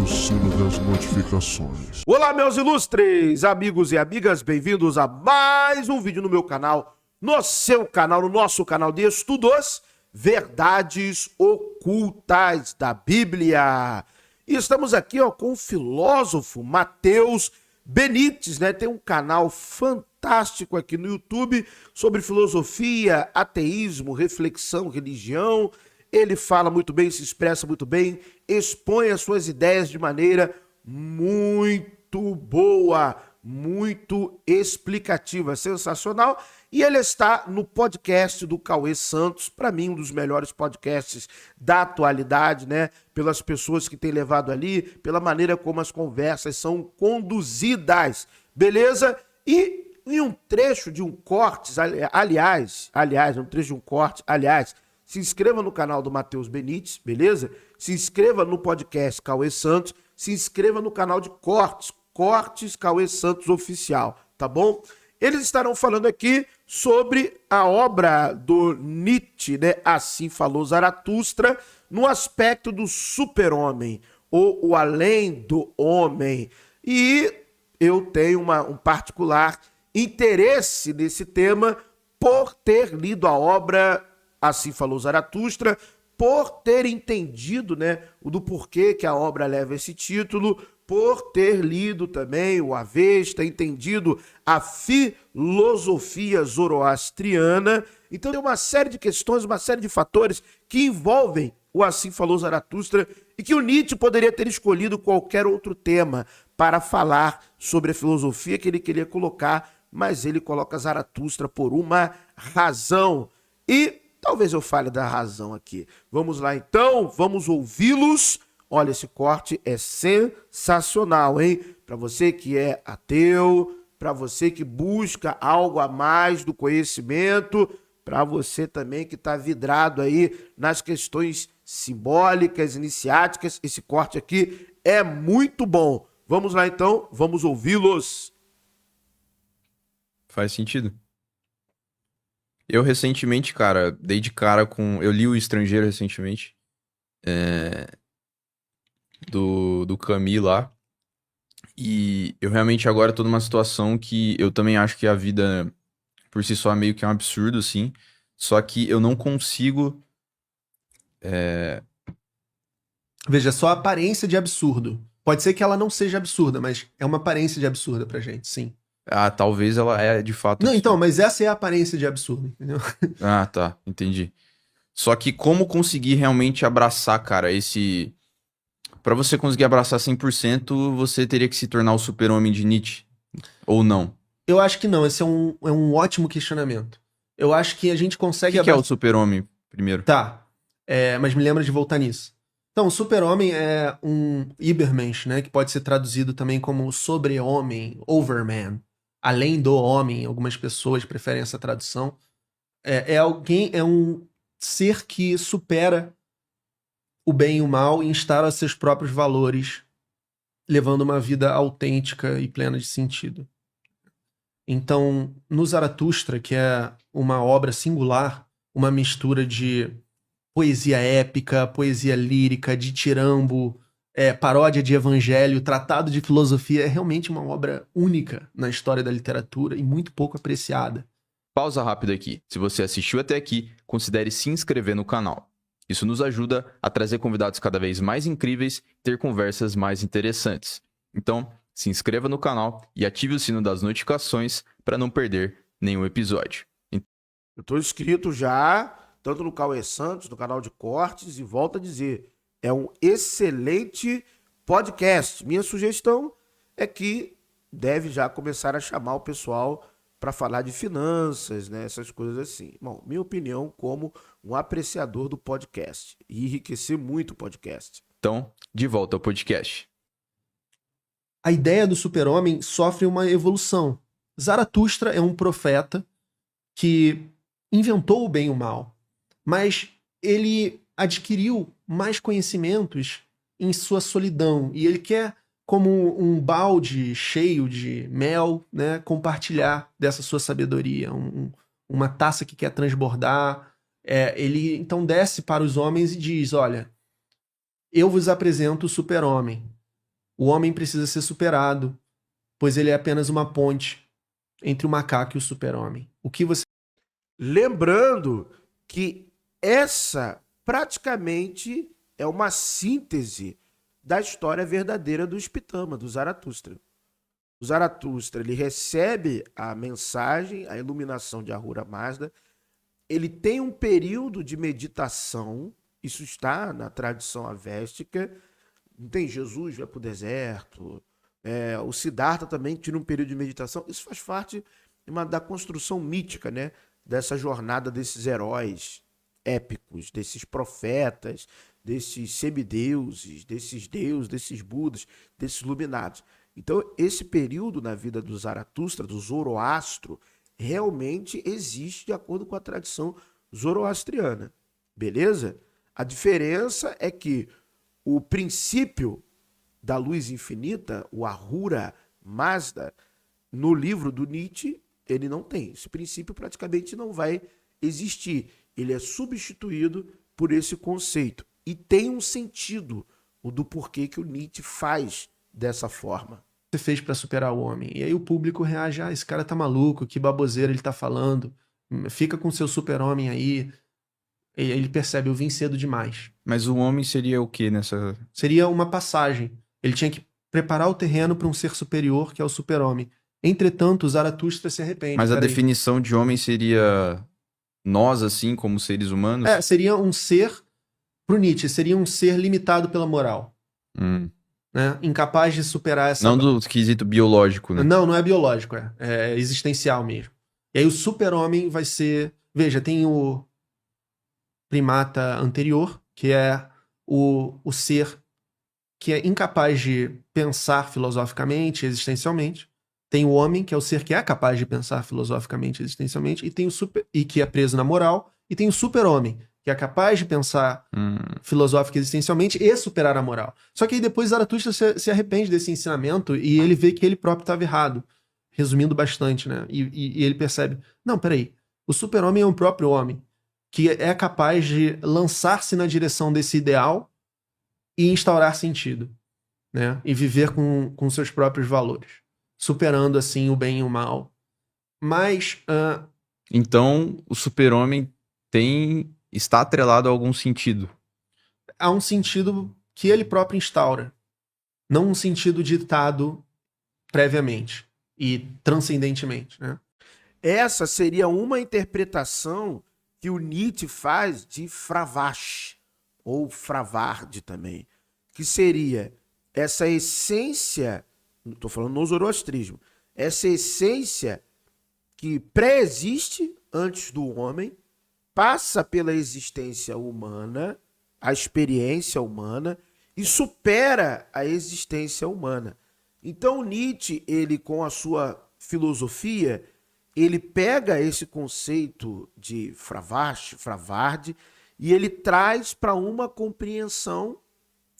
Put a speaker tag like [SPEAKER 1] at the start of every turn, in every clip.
[SPEAKER 1] o sino das notificações.
[SPEAKER 2] Olá, meus ilustres amigos e amigas, bem-vindos a mais um vídeo no meu canal, no seu canal, no nosso canal de estudos, Verdades Ocultas da Bíblia. E estamos aqui com o filósofo Matheus Benites, né? Tem um canal fantástico aqui no YouTube sobre filosofia, ateísmo, reflexão, religião. Ele fala muito bem, se expressa muito bem, expõe as suas ideias de maneira muito boa, muito explicativa, sensacional. E ele está no podcast do Cauê Santos, para mim um dos melhores podcasts da atualidade, né? Pelas pessoas que têm levado ali, pela maneira como as conversas são conduzidas, beleza? E em um trecho de um corte, aliás, se inscreva no canal do Matheus Benites, beleza? Se inscreva no podcast Cauê Santos, se inscreva no canal de Cortes Cauê Santos Oficial, tá bom? Eles estarão falando aqui sobre a obra do Nietzsche, né? Assim Falou Zaratustra, no aspecto do super-homem, ou o além do homem. E eu tenho um particular interesse nesse tema por ter lido a obra Assim Falou Zaratustra, por ter entendido, né, o do porquê que a obra leva esse título, por ter lido também o Avesta, entendido a filosofia zoroastriana. Então tem uma série de questões, uma série de fatores que envolvem o Assim Falou Zaratustra e que o Nietzsche poderia ter escolhido qualquer outro tema para falar sobre a filosofia que ele queria colocar, mas ele coloca Zaratustra por uma razão. E talvez eu fale da razão aqui. Vamos lá então, vamos ouvi-los. Olha, esse corte é sensacional, hein? Para você que é ateu, para você que busca algo a mais do conhecimento, para você também que está vidrado aí nas questões simbólicas, iniciáticas, esse corte aqui é muito bom. Vamos lá então, vamos ouvi-los.
[SPEAKER 3] Faz sentido. Eu recentemente, cara, dei de cara com... Eu li O Estrangeiro recentemente, do Camus lá, e eu realmente agora tô numa situação que eu também acho que a vida por si só é meio que um absurdo, assim, só que eu não consigo...
[SPEAKER 4] Veja, só a aparência de absurdo. Pode ser que ela não seja absurda, mas é uma aparência de absurda pra gente, sim.
[SPEAKER 3] Ah, talvez ela é de fato...
[SPEAKER 4] Não,
[SPEAKER 3] assim.
[SPEAKER 4] então, mas essa é a aparência de absurdo, entendeu?
[SPEAKER 3] Ah, tá, entendi. Só que como conseguir realmente abraçar, cara, esse... Pra você conseguir abraçar 100%, você teria que se tornar o super-homem de Nietzsche? Ou não?
[SPEAKER 4] Eu acho que não, esse é um ótimo questionamento. Eu acho que a gente consegue...
[SPEAKER 3] O que é o super-homem, primeiro?
[SPEAKER 4] Tá, mas me lembra de voltar nisso. Então, o super-homem é um Übermensch, né, que pode ser traduzido também como sobre-homem, overman, além do homem, algumas pessoas preferem essa tradução. É um ser que supera o bem e o mal e instala seus próprios valores, levando uma vida autêntica e plena de sentido. Então, no Zaratustra, que é uma obra singular, uma mistura de poesia épica, poesia lírica, ditirambo, paródia de evangelho, tratado de filosofia, é realmente uma obra única na história da literatura e muito pouco apreciada.
[SPEAKER 3] Pausa rápida aqui. Se você assistiu até aqui, considere se inscrever no canal. Isso nos ajuda a trazer convidados cada vez mais incríveis e ter conversas mais interessantes. Então, se inscreva no canal e ative o sino das notificações para não perder nenhum episódio.
[SPEAKER 2] Eu estou inscrito já, tanto no Cauê Santos, no canal de cortes, e volto a dizer, é um excelente podcast. Minha sugestão é que deve já começar a chamar o pessoal para falar de finanças, né? Essas coisas assim. Bom, minha opinião como um apreciador do podcast. E enriquecer muito o podcast.
[SPEAKER 3] Então, de volta ao podcast.
[SPEAKER 4] A ideia do super-homem sofre uma evolução. Zaratustra é um profeta que inventou o bem e o mal, mas ele adquiriu mais conhecimentos em sua solidão e ele quer, como um balde cheio de mel, né, compartilhar dessa sua sabedoria, uma taça que quer transbordar. Ele então desce para os homens e diz: olha, eu vos apresento o super-homem. O homem precisa ser superado, pois ele é apenas uma ponte entre o macaco e o super-homem. O que você
[SPEAKER 2] Lembrando que essa praticamente é uma síntese da história verdadeira do Spitama, do Zaratustra. O Zaratustra, ele recebe a mensagem, a iluminação de Ahura Mazda, ele tem um período de meditação, isso está na tradição avéstica, não tem Jesus vai para o deserto, o Siddhartha também tira um período de meditação, isso faz parte da construção mítica, né? Dessa jornada desses heróis épicos, desses profetas, desses semideuses, desses deuses, desses budas, desses iluminados. Então, esse período na vida do Zaratustra, do Zoroastro, realmente existe de acordo com a tradição zoroastriana. Beleza? A diferença é que o princípio da luz infinita, o Ahura Mazda, no livro do Nietzsche, ele não tem. Esse princípio praticamente não vai existir. Ele é substituído por esse conceito. E tem um sentido o do porquê que o Nietzsche faz dessa forma.
[SPEAKER 4] fez pra superar o homem? E aí o público reage, esse cara tá maluco, que baboseira ele tá falando, fica com seu super-homem aí. E ele percebe, eu vim cedo demais.
[SPEAKER 3] Mas o homem seria o que nessa...
[SPEAKER 4] Seria uma passagem. Ele tinha que preparar o terreno para um ser superior, que é o super-homem. Entretanto, Zaratustra se arrepende.
[SPEAKER 3] Mas a
[SPEAKER 4] Peraí.
[SPEAKER 3] definição de homem seria nós, assim, como seres humanos?
[SPEAKER 4] Seria um ser, pro Nietzsche, seria um ser limitado pela moral. Né? Incapaz de superar essa...
[SPEAKER 3] Não do quesito biológico, né?
[SPEAKER 4] Não, não é biológico, é existencial mesmo. E aí o super-homem vai ser... Veja, tem o primata anterior, que é o ser que é incapaz de pensar filosoficamente, existencialmente. Tem o homem, que é o ser que é capaz de pensar filosoficamente, existencialmente, e tem e que é preso na moral, e tem o super-homem, que é capaz de pensar filosófico existencialmente e superar a moral. Só que aí depois Zaratustra se arrepende desse ensinamento e ele vê que ele próprio estava errado. Resumindo bastante, né? E ele percebe, não, peraí, o super-homem é o próprio homem, que é capaz de lançar-se na direção desse ideal e instaurar sentido, né? E viver com seus próprios valores, superando, assim, o bem e o mal. Mas...
[SPEAKER 3] Então, o super-homem está atrelado a algum sentido.
[SPEAKER 4] Há um sentido que ele próprio instaura. Não um sentido ditado previamente e transcendentemente, né?
[SPEAKER 2] Essa seria uma interpretação que o Nietzsche faz de Fravash, ou Fravard também, que seria essa essência, estou falando no zoroastrismo, essa essência que pré-existe antes do homem, passa pela existência humana, a experiência humana, e supera a existência humana. Então Nietzsche, ele com a sua filosofia, ele pega esse conceito de Fravash, Fravard, e ele traz para uma compreensão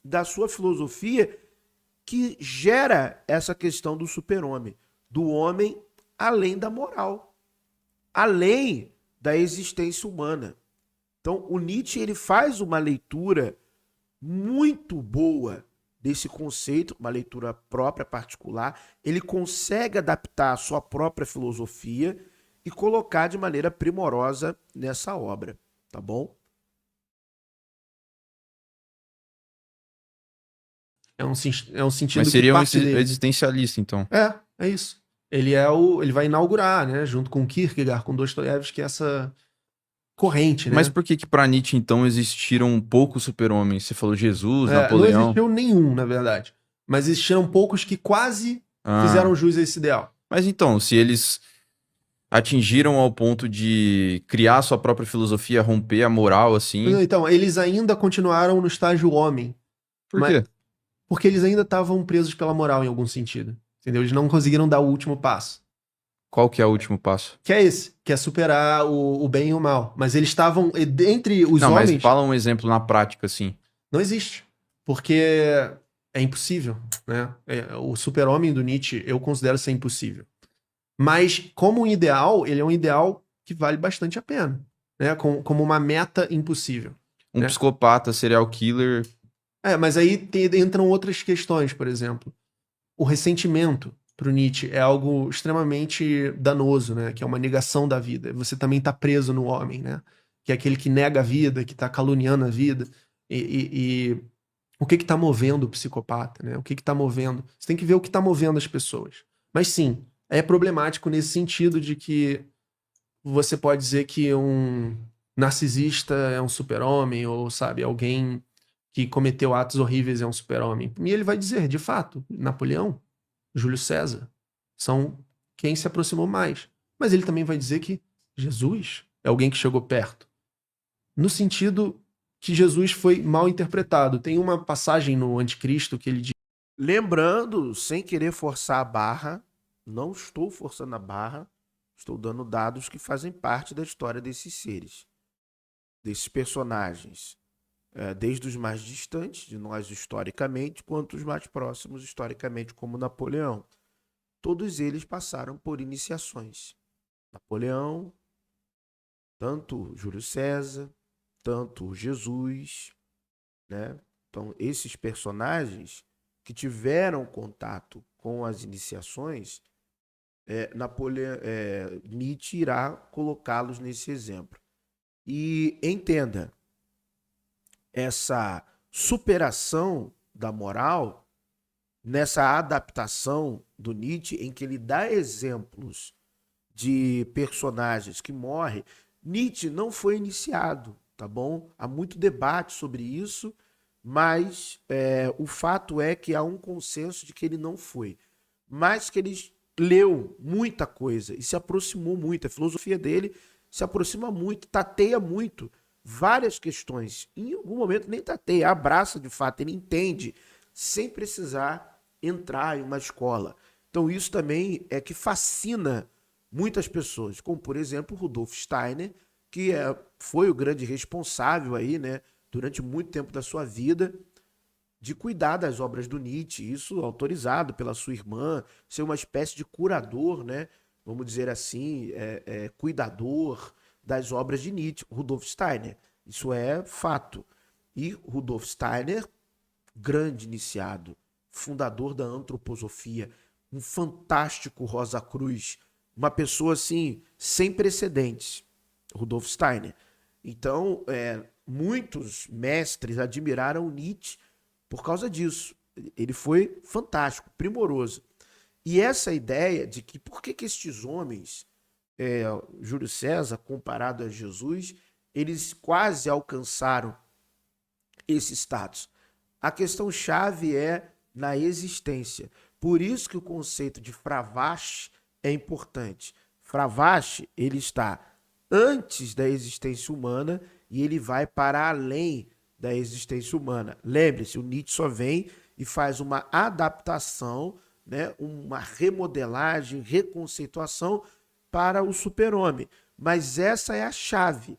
[SPEAKER 2] da sua filosofia que gera essa questão do super-homem, do homem além da moral, além da existência humana. Então, o Nietzsche ele faz uma leitura muito boa desse conceito, uma leitura própria, particular. Ele consegue adaptar a sua própria filosofia e colocar de maneira primorosa nessa obra, tá bom?
[SPEAKER 4] É um sentido
[SPEAKER 3] Mas seria
[SPEAKER 4] que
[SPEAKER 3] um
[SPEAKER 4] parte dele.
[SPEAKER 3] existencialista, então.
[SPEAKER 4] É isso. Ele vai inaugurar, né, junto com Kierkegaard, com Dostoiévski, essa corrente, né?
[SPEAKER 3] Mas por que pra Nietzsche, então, existiram poucos super-homens? Você falou Jesus,
[SPEAKER 4] Não
[SPEAKER 3] Napoleão...
[SPEAKER 4] existiu nenhum, na verdade. Mas existiram poucos que quase fizeram jus a esse ideal.
[SPEAKER 3] Mas então, se eles atingiram ao ponto de criar sua própria filosofia, romper a moral, assim...
[SPEAKER 4] Então, eles ainda continuaram no estágio homem.
[SPEAKER 3] Por quê?
[SPEAKER 4] Porque eles ainda estavam presos pela moral em algum sentido. Entendeu? Eles não conseguiram dar o último passo.
[SPEAKER 3] Qual que é o último passo?
[SPEAKER 4] Que é esse, que é superar o bem e o mal. Mas eles estavam, entre os homens...
[SPEAKER 3] Mas fala um exemplo na prática, assim.
[SPEAKER 4] Não existe. Porque é impossível, né? O super-homem do Nietzsche, eu considero ser impossível. Mas, como um ideal, ele é um ideal que vale bastante a pena. Né? Como uma meta impossível.
[SPEAKER 3] Um
[SPEAKER 4] né?
[SPEAKER 3] psicopata, serial killer,
[SPEAKER 4] Mas aí entram outras questões, por exemplo. O ressentimento para o Nietzsche é algo extremamente danoso, né? Que é uma negação da vida. Você também está preso no homem, né? Que é aquele que nega a vida, que está caluniando a vida. E o que está movendo o psicopata, né? O que está movendo? Você tem que ver o que está movendo as pessoas. Mas sim, é problemático nesse sentido de que você pode dizer que um narcisista é um super-homem, ou, sabe, alguém que cometeu atos horríveis é um super-homem. E ele vai dizer, de fato, Napoleão, Júlio César, são quem se aproximou mais. Mas ele também vai dizer que Jesus é alguém que chegou perto. No sentido que Jesus foi mal interpretado. Tem uma passagem no Anticristo que ele diz.
[SPEAKER 2] Lembrando, sem querer forçar a barra, não estou forçando a barra, estou dando dados que fazem parte da história desses seres, desses personagens, desde os mais distantes de nós historicamente, quanto os mais próximos historicamente, como Napoleão. Todos eles passaram por iniciações. Napoleão, tanto Júlio César, tanto Jesus, né? Então, esses personagens que tiveram contato com as iniciações, Nietzsche irá colocá-los nesse exemplo. E entenda, essa superação da moral, nessa adaptação do Nietzsche, em que ele dá exemplos de personagens que morrem, Nietzsche não foi iniciado, tá bom? Há muito debate sobre isso, mas o fato é que há um consenso de que ele não foi, mas que ele leu muita coisa e se aproximou muito. A filosofia dele se aproxima muito, tateia muito várias questões. Em algum momento nem tateia, abraça de fato, ele entende, sem precisar entrar em uma escola. Então isso também é que fascina muitas pessoas, como por exemplo Rudolf Steiner, que foi o grande responsável aí, né, durante muito tempo da sua vida, de cuidar das obras do Nietzsche, isso autorizado pela sua irmã, ser uma espécie de curador, né, vamos dizer assim, cuidador das obras de Nietzsche, Rudolf Steiner. Isso é fato. E Rudolf Steiner, grande iniciado, fundador da antroposofia, um fantástico Rosa Cruz, uma pessoa assim, sem precedentes, Rudolf Steiner. Então, muitos mestres admiraram Nietzsche por causa disso. Ele foi fantástico, primoroso. E essa ideia de que por que estes homens, Júlio César comparado a Jesus, eles quase alcançaram esse status. A questão chave é na existência. Por isso que o conceito de Fravache é importante. Fravache, ele está antes da existência humana e ele vai para além da existência humana. Lembre-se, o Nietzsche só vem e faz uma adaptação, né, uma remodelagem, reconceituação para o super-homem. Mas essa é a chave,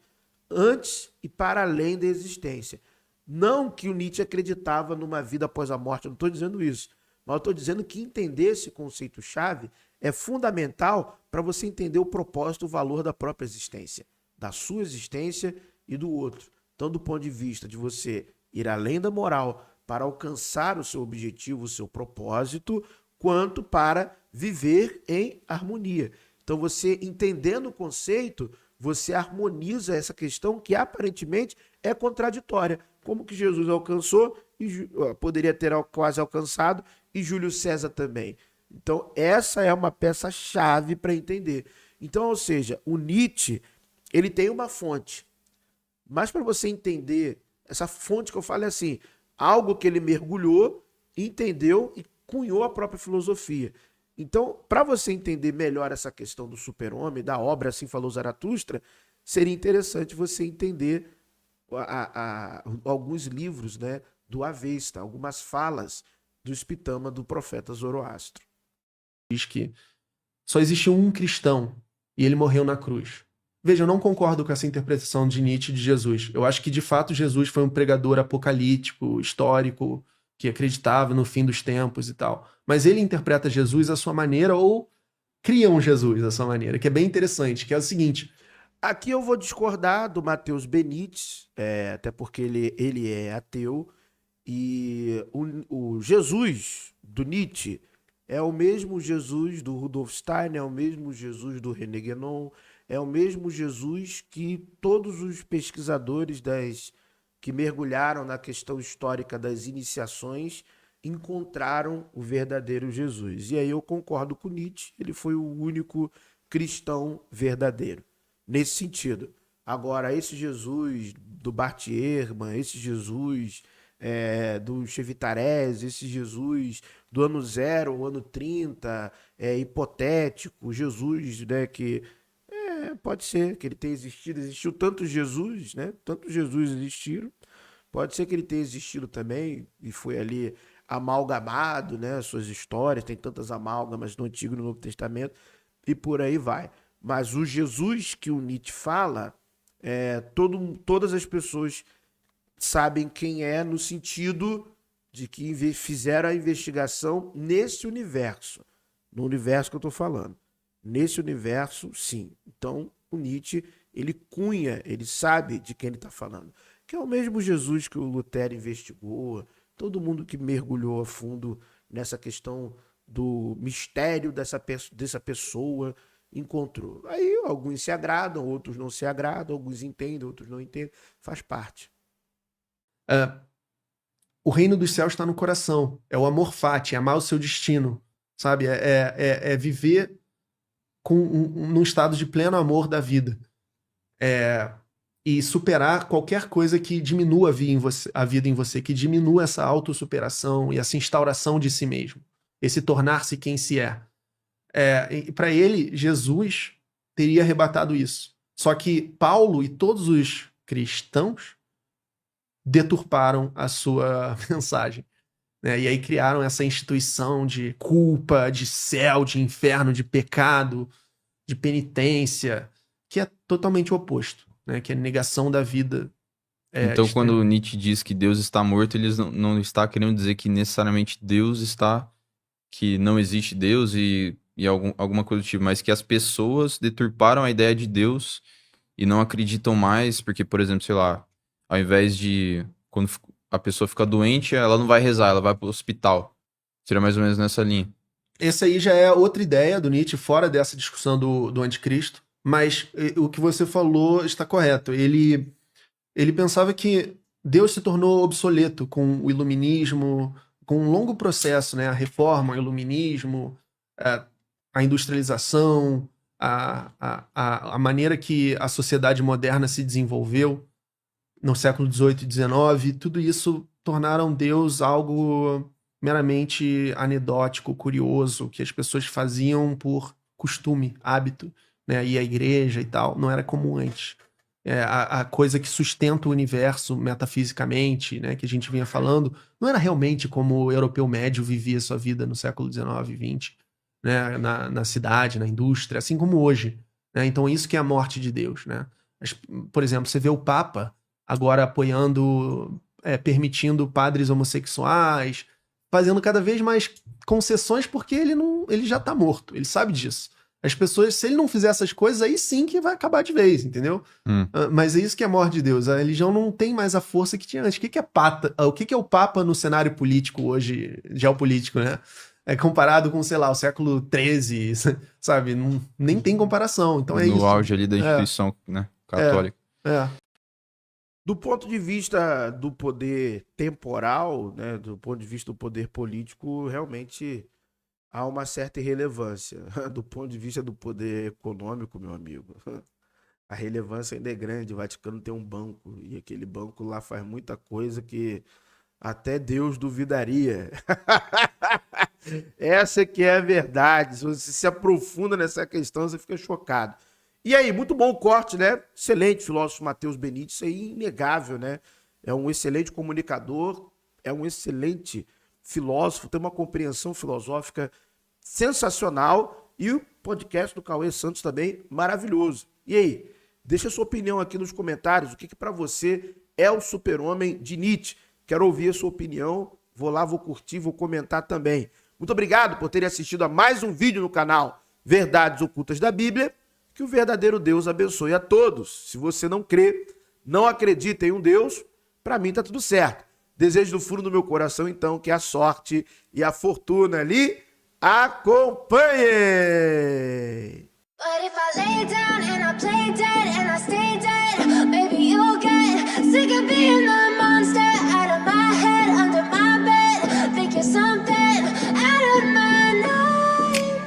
[SPEAKER 2] antes e para além da existência. Não que o Nietzsche acreditava numa vida após a morte, eu não estou dizendo isso, mas eu estou dizendo que entender esse conceito-chave é fundamental para você entender o propósito, o valor da própria existência, da sua existência e do outro. Então, do ponto de vista de você ir além da moral para alcançar o seu objetivo, o seu propósito, quanto para viver em harmonia. Então, você entendendo o conceito, você harmoniza essa questão que aparentemente é contraditória. Como que Jesus alcançou, e poderia ter quase alcançado, e Júlio César também. Então, essa é uma peça-chave para entender. Então, ou seja, o Nietzsche, ele tem uma fonte. Mas para você entender, essa fonte que eu falo é assim, algo que ele mergulhou, entendeu e cunhou a própria filosofia. Então, para você entender melhor essa questão do super-homem, da obra Assim Falou Zaratustra, seria interessante você entender alguns livros, né, do Avesta, algumas falas do Spitama do profeta Zoroastro.
[SPEAKER 4] Diz que só existiu um cristão e ele morreu na cruz. Veja, eu não concordo com essa interpretação de Nietzsche de Jesus. Eu acho que, de fato, Jesus foi um pregador apocalíptico, histórico, que acreditava no fim dos tempos e tal. Mas ele interpreta Jesus à sua maneira ou cria um Jesus à sua maneira, que é bem interessante, que é o seguinte.
[SPEAKER 2] Aqui eu vou discordar do Matheus Benites, até porque ele é ateu, E o Jesus do Nietzsche é o mesmo Jesus do Rudolf Steiner, é o mesmo Jesus do René Guénon, é o mesmo Jesus que todos os pesquisadores que mergulharam na questão histórica das iniciações encontraram o verdadeiro Jesus. E aí eu concordo com Nietzsche, ele foi o único cristão verdadeiro, nesse sentido. Agora, esse Jesus do Bart Ehrman, esse Jesus do Chevitarese, esse Jesus do ano 0, o ano 30, hipotético, Jesus, né, que pode ser que ele tenha existido, existiu tantos Jesus, né? Tantos Jesus existiram. Pode ser que ele tenha existido também e foi ali amalgamado, né? Suas histórias, tem tantas amálgamas no Antigo e no Novo Testamento e por aí vai. Mas o Jesus que o Nietzsche fala, todas as pessoas sabem quem é no sentido de que fizeram a investigação nesse universo, no universo que eu estou falando. Nesse universo, sim. Então, o Nietzsche, ele sabe de quem ele está falando. Que é o mesmo Jesus que o Lutero investigou, todo mundo que mergulhou a fundo nessa questão do mistério dessa pessoa encontrou. Aí alguns se agradam, outros não se agradam, alguns entendem, outros não entendem. Faz parte.
[SPEAKER 4] O reino dos céus está no coração. É o amor fati, amar o seu destino. Sabe? É viver num estado de pleno amor da vida. E superar qualquer coisa que diminua a vida em você, que diminua essa autossuperação e essa instauração de si mesmo. Esse tornar-se quem se é. E para ele, Jesus teria arrebatado isso. Só que Paulo e todos os cristãos deturparam a sua mensagem. Né? E aí criaram essa instituição de culpa, de céu, de inferno, de pecado, de penitência, que é totalmente o oposto, né? Que é negação da vida.
[SPEAKER 3] Então, quando Nietzsche diz que Deus está morto, ele não está querendo dizer que necessariamente Deus está... que não existe Deus e alguma coisa do tipo, mas que as pessoas deturparam a ideia de Deus e não acreditam mais, porque, por exemplo, sei lá, ao invés de... quando a pessoa fica doente, ela não vai rezar, ela vai pro hospital. Seria mais ou menos nessa linha.
[SPEAKER 4] Essa aí já é outra ideia do Nietzsche, fora dessa discussão do anticristo, mas o que você falou está correto. Ele pensava que Deus se tornou obsoleto com o iluminismo, com um longo processo, né? A reforma, o iluminismo, a industrialização, a maneira que a sociedade moderna se desenvolveu no século XVIII e XIX, tudo isso tornaram Deus algo meramente anedótico, curioso, que as pessoas faziam por costume, hábito, né? Ir à igreja e tal, não era comum antes. A coisa que sustenta o universo metafisicamente, né, que a gente vinha falando, não era realmente como o europeu médio vivia sua vida no século XIX e XX, né, na cidade, na indústria, assim como hoje. Né? Então isso que é a morte de Deus. Né? Por exemplo, você vê o Papa agora apoiando, permitindo padres homossexuais, fazendo cada vez mais concessões porque ele já tá morto, ele sabe disso. As pessoas, se ele não fizer essas coisas, aí sim que vai acabar de vez, entendeu? Mas é isso que é a morte de Deus. A religião não tem mais a força que tinha antes. O que é o Papa no cenário político hoje, geopolítico, né? Comparado com, sei lá, o século XIII, sabe? Nem tem comparação. Então é isso.
[SPEAKER 3] No auge ali da instituição, né, católica.
[SPEAKER 2] Do ponto de vista do poder temporal, né, do ponto de vista do poder político, realmente há uma certa irrelevância. Do ponto de vista do poder econômico, meu amigo, a relevância ainda é grande. O Vaticano tem um banco, e aquele banco lá faz muita coisa que até Deus duvidaria. Essa que é a verdade. Se você se aprofunda nessa questão, você fica chocado. E aí, muito bom o corte, né? Excelente, filósofo Matheus Benítez, isso aí inegável, né? É um excelente comunicador, é um excelente filósofo, tem uma compreensão filosófica sensacional e o podcast do Cauê Santos também maravilhoso. E aí, deixa a sua opinião aqui nos comentários, o que para você é o super-homem de Nietzsche? Quero ouvir a sua opinião, vou lá, vou curtir, vou comentar também. Muito obrigado por terem assistido a mais um vídeo no canal Verdades Ocultas da Bíblia. Que o verdadeiro Deus abençoe a todos. Se você não crê, não acredita em um Deus, para mim tá tudo certo. Desejo do fundo do meu coração, então, que a sorte e a fortuna lhe acompanhem.
[SPEAKER 5] But if I lay down and I play dead and I stay dead, maybe you'll get sick of being the monster out of my head, under my bed. Think you're something out of my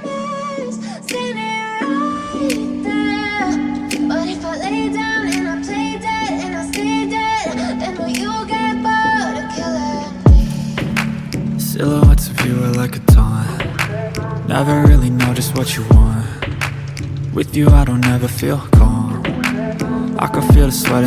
[SPEAKER 5] nightmares, standing right there. But if I lay down and I play dead and I stay dead, then will you get bored of killing me?
[SPEAKER 6] Silhouettes of you are like a taunt. Never really know just what you want. With you I don't ever feel calm. I can feel the sweat